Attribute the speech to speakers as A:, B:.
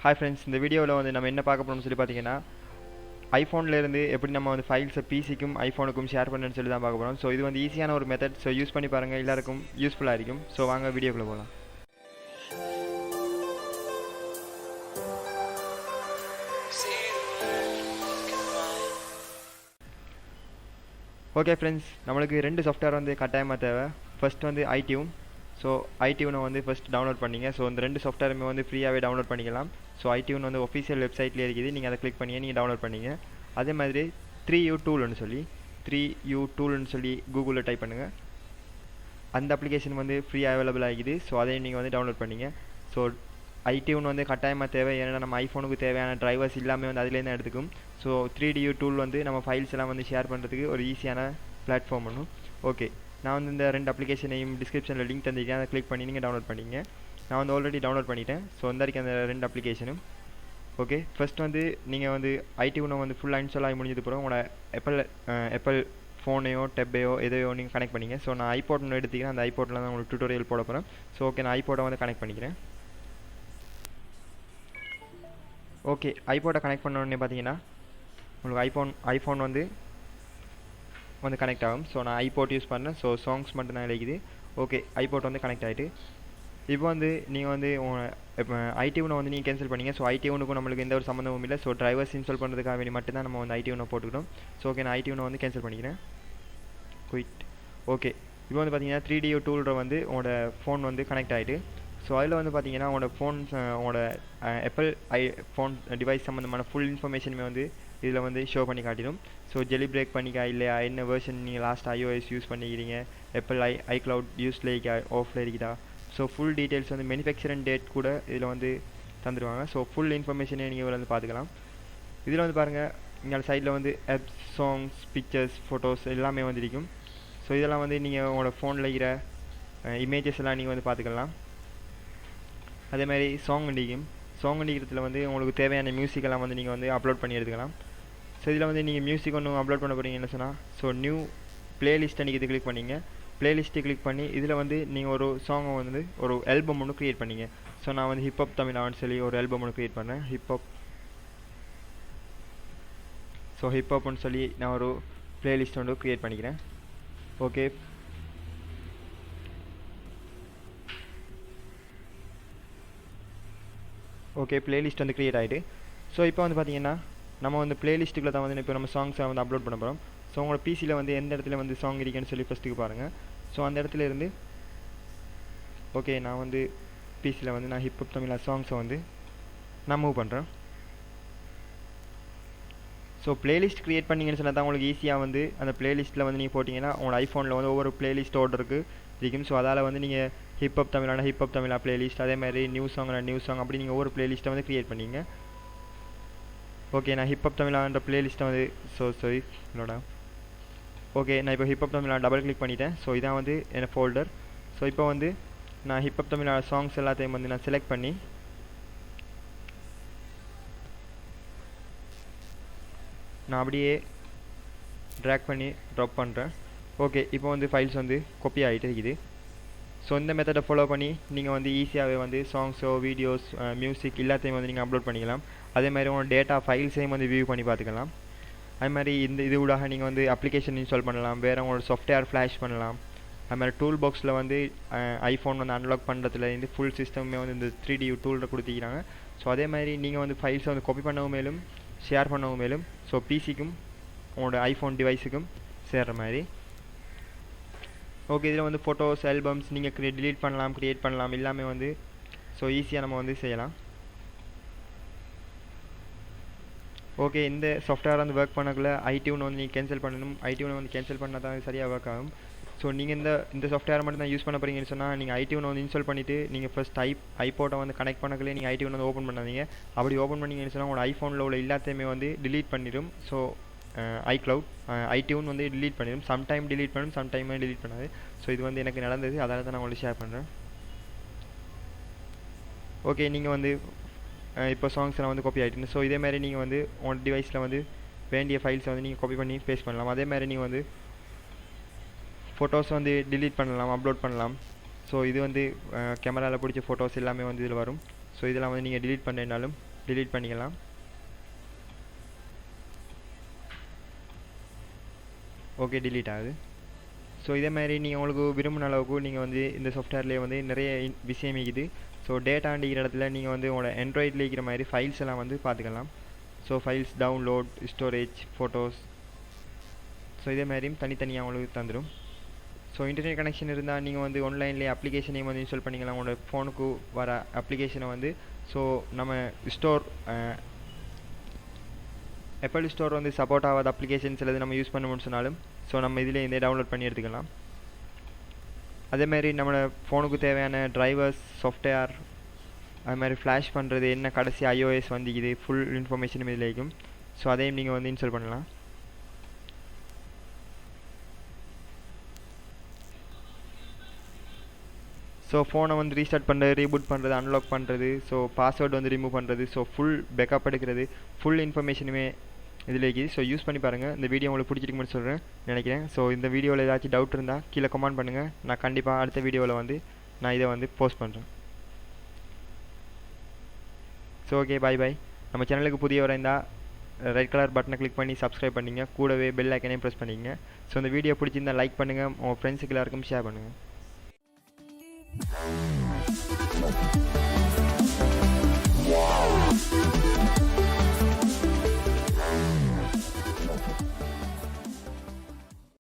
A: Hi friends, இந்த வீடியோவில் வந்து நம்ம என்ன பார்க்க போகிறோம்னு சொல்லி பார்த்தீங்கன்னா, ஐஃபோன்லேருந்து எப்படி நம்ம வந்து ஃபைல்ஸை பிசிக்கும் ஐஃபோனுக்கும் ஷேர் பண்ணுன்னு சொல்லி தான் பார்க்க போகிறோம். ஸோ இது வந்து ஈஸியான ஒரு மெத்தட். ஸோ யூஸ் பண்ணி பாருங்கள், எல்லாருக்கும் யூஸ்ஃபுல்லாக இருக்கும். ஸோ வாங்க வீடியோக்குள்ளே போகலாம். ஓகே ஃப்ரெண்ட்ஸ், நம்மளுக்கு ரெண்டு சாஃப்ட்வேர் வந்து கட்டாயமாக தேவை. ஃபர்ஸ்ட் வந்து iTunes. ஸோ iTunes வந்து ஃபஸ்ட் டவுன்லோட் பண்ணிங்க. ஸோ இந்த ரெண்டு சாஃப்ட்வேருமே வந்து ஃப்ரீயாகவே டவுன்லோட் பண்ணிக்கலாம். ஸோ iTunes வந்து ஒஃபிஷியல் வெப்சைட்லேயே இருக்குது, நீங்கள் அதை கிளிக் பண்ணி நீங்கள் டவுன்லோட் பண்ணிங்க. அதே மாதிரி 3uToolன்னு சொல்லி கூகுளில் டைப் பண்ணுங்கள். அந்த அப்ளிகேஷன் வந்து ஃப்ரீயாக அவைலபிள் ஆகிக்குது. ஸோ அதையும் நீங்கள் வந்து டவுன்லோட் பண்ணிங்க. ஸோ iTunes வந்து கட்டாயமாக தேவை, ஏன்னா நம்ம ஐஃபோனுக்கு தேவையான டிரைவர்ஸ் எல்லாமே வந்து அதிலேருந்து எடுத்துக்கும். ஸோ 3uTool வந்து நம்ம ஃபைல்ஸ் எல்லாம் வந்து ஷேர் பண்ணுறதுக்கு ஒரு ஈஸியான பிளாட்ஃபார்ம் ஒன்று. ஓகே, நான் வந்து இந்த ரெண்டு அப்ளிகேஷனையும் டிஸ்கிரிப்ஷனில் லிங்க் தந்திருக்கேன், அதை கிளிக் பண்ணி நீங்கள் டவுன்லோட் பண்ணிங்க. நான் வந்து ஆல்ரெடி டவுன்லோட் பண்ணிட்டேன். ஸோ இந்த வரைக்கும் அந்த ரெண்டு அப்ளிகேஷனும் ஓகே. ஃபர்ஸ்ட் வந்து நீங்கள் வந்து iTunes வந்து ஃபுல்லாக இன்ஸ்டால் ஆகி முடிஞ்சது பிறகு உங்களோட ஆப்பிள் ஃபோனையோ டெப்பையோ எதையோ நீங்கள் கனெக்ட் பண்ணிங்க. ஸோ நான் ஐபோட் ஒன்று எடுத்துக்கிறேன், அந்த ஐபோட்டில் தான் உங்களுக்கு டியூட்டோரியல் போட போகிறேன். ஸோ ஓகே, நான் ஐபோட்டை வந்து கனெக்ட் பண்ணிக்கிறேன். ஓகே, ஐபோட்டை கனெக்ட் பண்ண உடனே பார்த்தீங்கன்னா உங்களுக்கு ஐஃபோன் வந்து கனெக்ட் ஆகும். ஸோ நான் ஐபோட் யூஸ் பண்ணேன். ஸோ சாங்ஸ் மட்டும் தான் இருக்குது. ஓகே, ஐபோட் வந்து கனெக்ட் ஆகிட்டு இப்போ வந்து நீங்கள் வந்து iTunes வந்து நீங்கள் கேன்சல் பண்ணிங்க. ஸோ iTunesக்கும் நம்மளுக்கு எந்த ஒரு சம்மந்தமும் இல்லை. ஸோ டிரைவர்ஸ் இன்ஸ்டால் பண்ணுறதுக்காக வேண்டி மட்டும்தான் நம்ம வந்து iTunes போட்டுக்கிட்டோம். ஸோ ஓகே, நான் iTunes வந்து கேன்சல் பண்ணிக்கிறேன். குயிட். ஓகே, இப்போ வந்து பார்த்தீங்கன்னா 3uTool வந்து உங்களோட ஃபோன் வந்து கனெக்ட் ஆகிட்டு, ஸோ அதில் வந்து பார்த்தீங்கன்னா உங்களோட ஆப்பிள் ஃபோன் டிவைஸ் சம்மந்தமான ஃபுல் இன்ஃபர்மேஷனுமே வந்து இதில் வந்து ஷோ பண்ணி காட்டிடும். ஸோ ஜெலிப்ரேக் பண்ணிக்கா இல்லையா, என்ன வெர்ஷன் நீங்கள் லாஸ்ட் iOS யூஸ் பண்ணிக்கிறீங்க, ஆப்பிள் iCloud யூஸில் இருக்கா ஆஃபில் இருக்குதா, ஸோ ஃபுல் டீட்டெயில்ஸ் வந்து மேனுஃபேக்சரிங் டேட் கூட இதில் வந்து தந்துடுவாங்க. ஸோ ஃபுல் இன்ஃபர்மேஷனே நீங்கள் வந்து பார்த்துக்கலாம். இதில் வந்து பாருங்கள், இங்கே சைடில் வந்து ஆப்ஸ், சாங்ஸ், பிக்சர்ஸ், ஃபோட்டோஸ் எல்லாமே வந்து இருக்கும். ஸோ இதெல்லாம் வந்து நீங்கள் உங்களோட ஃபோனில் இருக்கிற இமேஜஸ் எல்லாம் நீங்கள் வந்து பார்த்துக்கலாம். அதேமாதிரி சாங் இண்டிக்கிறதுல வந்து உங்களுக்கு தேவையான மியூசிக்கெல்லாம் வந்து நீங்கள் வந்து அப்லோட் பண்ணி எடுத்துக்கலாம். ஸோ இதில் வந்து நீங்கள் மியூசிக் ஒன்று அப்லோட் பண்ண போகிறீங்கன்னு சொன்னால், ஸோ நியூ பிளேலிஸ்ட்டை நீங்கள் இது கிளிக் பண்ணிங்க. பிளேலிஸ்ட்டு கிளிக் பண்ணி இதில் வந்து நீங்கள் ஒரு சாங்கை வந்து ஒரு ஆல்பம் ஒன்று க்ரியேட் பண்ணிங்க. ஸோ நான் வந்து ஹிப்ஹாப் தமிழான்னு சொல்லி ஒரு ஆல்பம் ஒன்று க்ரியேட் பண்ணேன். ஹிப்ஹாப்னு சொல்லி நான் ஒரு பிளேலிஸ்ட் ஒன்று க்ரியேட் பண்ணிக்கிறேன். ஓகே, பிளேலிஸ்ட் வந்து க்ரியேட் ஆகிட்டு, ஸோ இப்போ வந்து பார்த்தீங்கன்னா நம்ம வந்து பிளேலிஸ்ட்டுக்குள்ள தான் வந்து இப்போ நம்ம சாங்ஸை வந்து அப்லோட் பண்ண போகிறோம். ஸோ உங்களோட பிசியில் வந்து எந்த இடத்துல வந்து சாங் இருக்குன்னு சொல்லி ஃபஸ்ட்டுக்கு பாருங்கள். ஸோ அந்த இடத்துல இருந்து ஓகே, நான் வந்து பிசியில் வந்து நான் ஹிப்ஹாப் தமிழா சாங்ஸை வந்து நான் மூவ் பண்ணுறேன். ஸோ பிளேலிஸ்ட் க்ரியேட் பண்ணிங்கன்னு சொன்னால் தான் உங்களுக்கு ஈஸியாக வந்து அந்த பிளேலிஸ்ட்டில் வந்து நீங்கள் போட்டிங்கன்னா உங்களோட ஐஃபோனில் வந்து ஒவ்வொரு பிளேலிஸ்ட் ஆர்டருக்கு இருக்கும். ஸோ அதால் வந்து நீங்கள் ஹிப்ஹாப் தமிழா பிளேலிஸ்ட், அதேமாதிரி நியூ சாங் அப்படி நீங்கள் ஒவ்வொரு பிளேலிஸ்ட்டை வந்து க்ரியேட் பண்ணிங்க. ஓகே, நான் ஹிப்ஹாப் தமிழான்ற பிளேலிஸ்ட்டை வந்து ஓகே, நான் இப்போ ஹிப்ஹாப் தமிழா டபுள் கிளிக் பண்ணிட்டேன். ஸோ இதான் வந்து என்ன ஃபோல்டர். ஸோ இப்போ வந்து நான் ஹிப்ஹாப் தமிழா சாங்ஸ் எல்லாத்தையும் வந்து நான் செலக்ட் பண்ணி நான் அப்படியே ட்ராக் பண்ணி ட்ராப் பண்ணுறேன். ஓகே, இப்போ வந்து ஃபைல்ஸ் வந்து காப்பி ஆகிட்டு இருக்குது. ஸோ இந்த மெத்தடை ஃபாலோ பண்ணி நீங்கள் வந்து ஈஸியாகவே வந்து சாங்ஸோ வீடியோஸ் மியூசிக் எல்லாத்தையும் வந்து நீங்கள் அப்லோட் பண்ணிக்கலாம். அதேமாதிரி உங்களோட டேட்டா ஃபைல்ஸையும் வந்து வியூ பண்ணி பார்த்துக்கலாம். அதுமாதிரி இது ஊடாக நீங்கள் வந்து அப்ளிகேஷன் இன்ஸ்டால் பண்ணலாம், வேறு உங்களோட சாஃப்ட்வேர் ஃப்ளாஷ் பண்ணலாம். அதுமாதிரி டூல் பாக்ஸில் வந்து ஐஃபோன் வந்து அன்லாக் பண்ணுறதுலேருந்து ஃபுல் சிஸ்டமே வந்து இந்த 3uTool கொடுத்துக்கிறாங்க. ஸோ அதே மாதிரி நீங்கள் வந்து ஃபைல்ஸை வந்து காப்பி பண்ணவும் மேலும் ஷேர் பண்ணவும் மேலும், ஸோ பிசிக்கும் உங்களோட ஐஃபோன் டிவைஸுக்கும் சேர்கிற மாதிரி. ஓகே, இதில் வந்து ஃபோட்டோஸ், ஆல்பம்ஸ் நீங்கள் டிலீட் பண்ணலாம், க்ரியேட் பண்ணலாம், எல்லாமே வந்து ஸோ ஈஸியாக நம்ம வந்து செய்யலாம். ஓகே, இந்த சாஃப்ட்வேர் வந்து ஒர்க் பண்ணக்குள்ள iTunes வந்து நீங்கள் கேன்சல் பண்ணணும். iTunes வந்து கேன்சல் பண்ணால் தான் சரியாக ஒர்க் ஆகும். ஸோ நீங்கள் இந்த சாஃப்ட்வேர் மட்டும் தான் யூஸ் பண்ண போகிறீங்கன்னு சொன்னால் நீங்கள் iTunes வந்து இன்ஸ்டால் பண்ணிவிட்டு நீங்கள் ஃபஸ்ட் ஐபோட்டை வந்து கனெக்ட் பண்ணக்குள்ளே நீங்கள் iTunes வந்து ஓப்பன் பண்ணாதீங்க. அப்படி ஓப்பன் பண்ணிங்கன்னு சொன்னால் உங்களோட ஐஃபோனில் உள்ள எல்லாத்தையுமே வந்து டிலீட் பண்ணிடும். ஸோ iCloud iTunes வந்து டிலீட் பண்ணிடும். சம்டைம் டிலீட் பண்ணும், சம்டைமே டிலீட் பண்ணாது. ஸோ இது வந்து எனக்கு நடந்தது, அதனால தான் நான் உங்களுக்கு ஷேர் பண்ணுறேன். ஓகே, நீங்கள் வந்து இப்போ சாங்ஸ் எல்லாம் வந்து காப்பி ஆகிட்டு, ஸோ இதேமாதிரி நீங்கள் வந்து உங்களோட டிவைஸில் வந்து வேண்டிய ஃபைல்ஸை வந்து நீங்கள் காப்பி பண்ணி பேஸ்ட் பண்ணலாம். அதேமாதிரி நீங்கள் வந்து ஃபோட்டோஸ் வந்து டிலீட் பண்ணலாம், அப்லோட் பண்ணலாம். ஸோ இது வந்து கேமராவில் பிடிச்ச ஃபோட்டோஸ் எல்லாமே வந்து இதில் வரும். ஸோ இதெல்லாம் வந்து நீங்கள் டிலீட் பண்ணுறதுனாலும் delete பண்ணிக்கலாம். ஓகே delete ஆகுது. ஸோ இதே மாதிரி நீங்கள் உங்களுக்கு விரும்பின அளவுக்கு நீங்கள் வந்து இந்த சாஃப்ட்வேர்லேயே வந்து நிறைய விஷயம் இருக்குது. ஸோ டேட்டாண்டிக்கிற இடத்துல நீங்கள் வந்து உங்களோட ஆண்ட்ராய்டில் இருக்கிற மாதிரி ஃபைல்ஸ் எல்லாம் வந்து பார்த்துக்கலாம். So files download, storage, photos, so இதே மாதிரியும் தனித்தனியாக உங்களுக்கு தந்துடும். ஸோ இன்டர்நெட் கனெக்ஷன் இருந்தால் நீங்கள் வந்து ஆன்லைன்லேயே அப்ளிகேஷனையும் வந்து இன்ஸ்டால் பண்ணிக்கலாம். உங்களோட ஃபோனுக்கு வர அப்ளிகேஷனை வந்து ஸோ நம்ம ஸ்டோர் Apple ஸ்டோர் வந்து சப்போர்ட் ஆகாத அப்ளிகேஷன்ஸ் எல்லாம் நம்ம யூஸ் பண்ணணும்னு சொன்னாலும் ஸோ நம்ம இதில் இருந்தே டவுன்லோட் பண்ணி எடுத்துக்கலாம். அதேமாதிரி நம்மளோட ஃபோனுக்கு தேவையான டிரைவர்ஸ், சாஃப்ட்வேர், அது மாதிரி ஃப்ளாஷ் பண்ணுறது என்ன கடைசி iOS வந்து இது ஃபுல் இன்ஃபர்மேஷனும் இதில் இருக்கும். ஸோ அதையும் நீங்கள் வந்து இன்ஸ்டால் பண்ணலாம். ஸோ ஃபோனை வந்து ரீஸ்டார்ட் பண்ணுறது, ரீபூட் பண்ணுறது, அன்லாக் பண்ணுறது, ஸோ பாஸ்வேர்டு வந்து ரிமூவ் பண்ணுறது, ஸோ ஃபுல் பேக்கப் எடுக்கிறது, ஃபுல் இன்ஃபர்மேஷனுமே இதில் இருக்குது. ஸோ யூஸ் பண்ணி பாருங்கள். இந்த வீடியோ உங்களுக்கு பிடிச்சிருக்குன்னு சொல்கிறேன் நினைக்கிறேன். ஸோ இந்த வீடியோவில் ஏதாச்சும் டவுட் இருந்தால் கீழே கமெண்ட் பண்ணுங்கள். நான் கண்டிப்பாக அடுத்த வீடியோவில் வந்து நான் இதை வந்து போஸ்ட் பண்ணுறேன். ஸோ ஓகே, பாய். நம்ம சேனலுக்கு புதியவராக இருந்தால் ரெட் கலர் பட்டனை கிளிக் பண்ணி சப்ஸ்கிரைப் பண்ணிங்க, கூடவே பெல் ஐக்கனையும் ப்ரெஸ் பண்ணிங்க. ஸோ இந்த வீடியோ பிடிச்சிருந்தால் லைக் பண்ணுங்கள், உங்கள் ஃப்ரெண்ட்ஸுக்கு எல்லாருக்கும் ஷேர் பண்ணுங்கள்.